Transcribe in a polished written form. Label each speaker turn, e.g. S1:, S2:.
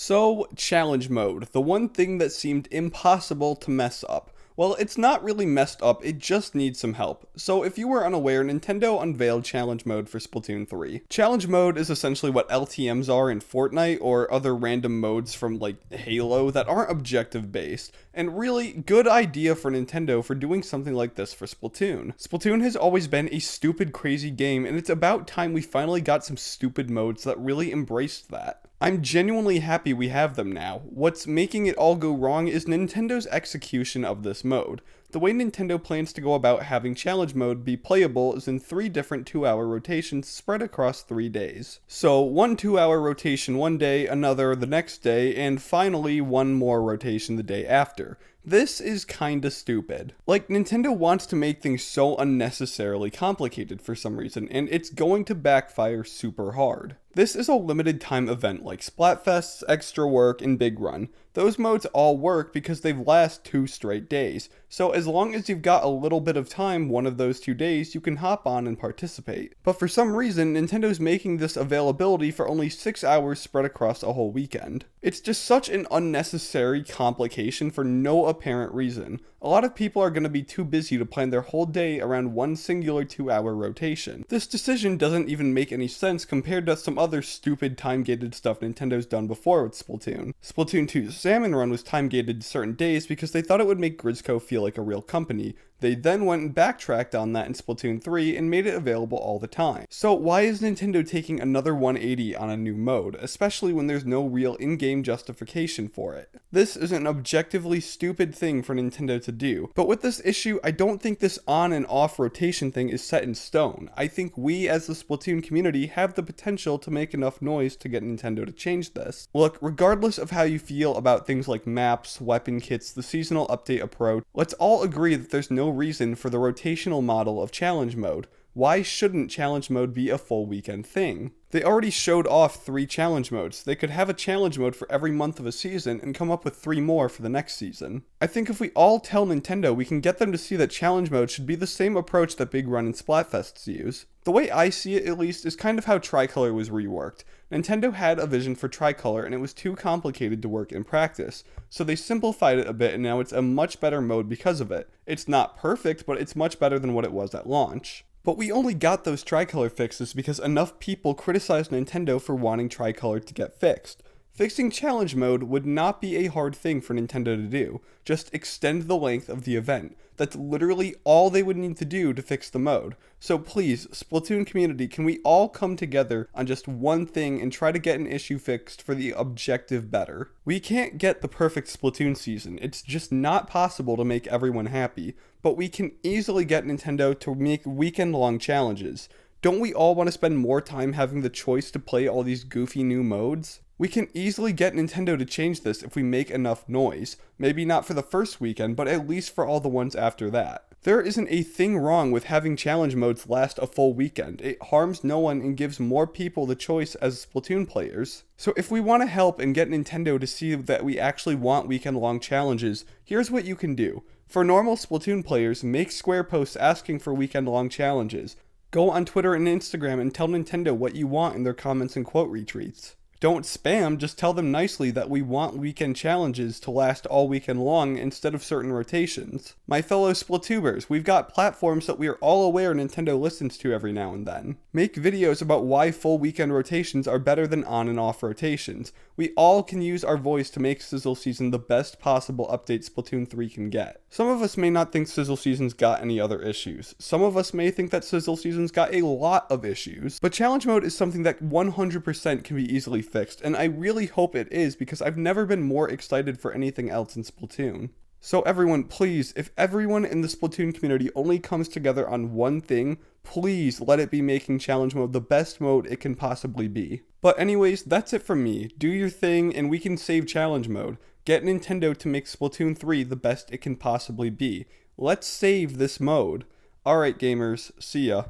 S1: So, challenge mode, the one thing that seemed impossible to mess up. Well, it's not really messed up, it just needs some help. So if you were unaware, Nintendo unveiled Challenge Mode for Splatoon 3. Challenge Mode is essentially what LTMs are in Fortnite or other random modes from like Halo that aren't objective based. And really, good idea for Nintendo for doing something like this for Splatoon. Splatoon has always been a stupid, crazy game, and it's about time we finally got some stupid modes that really embraced that. I'm genuinely happy we have them now. What's making it all go wrong is Nintendo's execution of this mode. The way Nintendo plans to go about having challenge mode be playable is in 3 different 2-hour rotations spread across 3 days. So, one 2-hour rotation one day, another the next day, and finally one more rotation the day after. This is kinda stupid. Like, Nintendo wants to make things so unnecessarily complicated for some reason, and it's going to backfire super hard. This is a limited time event like Splatfests, Extra Work, and Big Run. Those modes all work because they last 2 straight days, so as long as you've got a little bit of time one of those 2 days, you can hop on and participate. But for some reason, Nintendo's making this availability for only 6 hours spread across a whole weekend. It's just such an unnecessary complication for no apparent reason. A lot of people are going to be too busy to plan their whole day around one singular 2-hour rotation. This decision doesn't even make any sense compared to some other stupid time-gated stuff Nintendo's done before with Splatoon. Splatoon 2's Salmon Run was time-gated certain days because they thought it would make Grizzco feel like a real company. They then went and backtracked on that in Splatoon 3 and made it available all the time. So why is Nintendo taking another 180 on a new mode, especially when there's no real in-game justification for it? This is an objectively stupid thing for Nintendo to do, but with this issue, I don't think this on and off rotation thing is set in stone. I think we as the Splatoon community have the potential to make enough noise to get Nintendo to change this. Look, regardless of how you feel about things like maps, weapon kits, the seasonal update approach, let's all agree that there's no reason for the rotational model of challenge mode. Why shouldn't challenge mode be a full weekend thing? They already showed off 3 challenge modes. They could have a challenge mode for every month of a season and come up with 3 more for the next season. I think if we all tell Nintendo, we can get them to see that challenge mode should be the same approach that Big Run and Splatfests use. The way I see it, at least, is kind of how Tricolor was reworked. Nintendo had a vision for Tricolor and it was too complicated to work in practice, so they simplified it a bit and now it's a much better mode because of it. It's not perfect, but it's much better than what it was at launch. But we only got those Tricolor fixes because enough people criticized Nintendo for wanting Tricolor to get fixed. Fixing challenge mode would not be a hard thing for Nintendo to do. Just extend the length of the event. That's literally all they would need to do to fix the mode. So please, Splatoon community, can we all come together on just one thing and try to get an issue fixed for the objective better? We can't get the perfect Splatoon season. It's just not possible to make everyone happy. But we can easily get Nintendo to make weekend-long challenges. Don't we all want to spend more time having the choice to play all these goofy new modes? We can easily get Nintendo to change this if we make enough noise. Maybe not for the first weekend, but at least for all the ones after that. There isn't a thing wrong with having challenge modes last a full weekend. It harms no one and gives more people the choice as Splatoon players. So if we want to help and get Nintendo to see that we actually want weekend-long challenges, here's what you can do. For normal Splatoon players, make Square posts asking for weekend-long challenges. Go on Twitter and Instagram and tell Nintendo what you want in their comments and quote retweets. Don't spam, just tell them nicely that we want weekend challenges to last all weekend long instead of certain rotations. My fellow Splatoobers, we've got platforms that we are all aware Nintendo listens to every now and then. Make videos about why full weekend rotations are better than on and off rotations. We all can use our voice to make Sizzle Season the best possible update Splatoon 3 can get. Some of us may not think Sizzle Season's got any other issues. Some of us may think that Sizzle Season's got a lot of issues. But challenge mode is something that 100% can be easily fixed, and I really hope it is because I've never been more excited for anything else in Splatoon. So everyone, please, if everyone in the Splatoon community only comes together on one thing, please let it be making challenge mode the best mode it can possibly be. But anyways, that's it from me. Do your thing and we can save challenge mode. Get Nintendo to make Splatoon 3 the best it can possibly be. Let's save this mode. Alright gamers, see ya.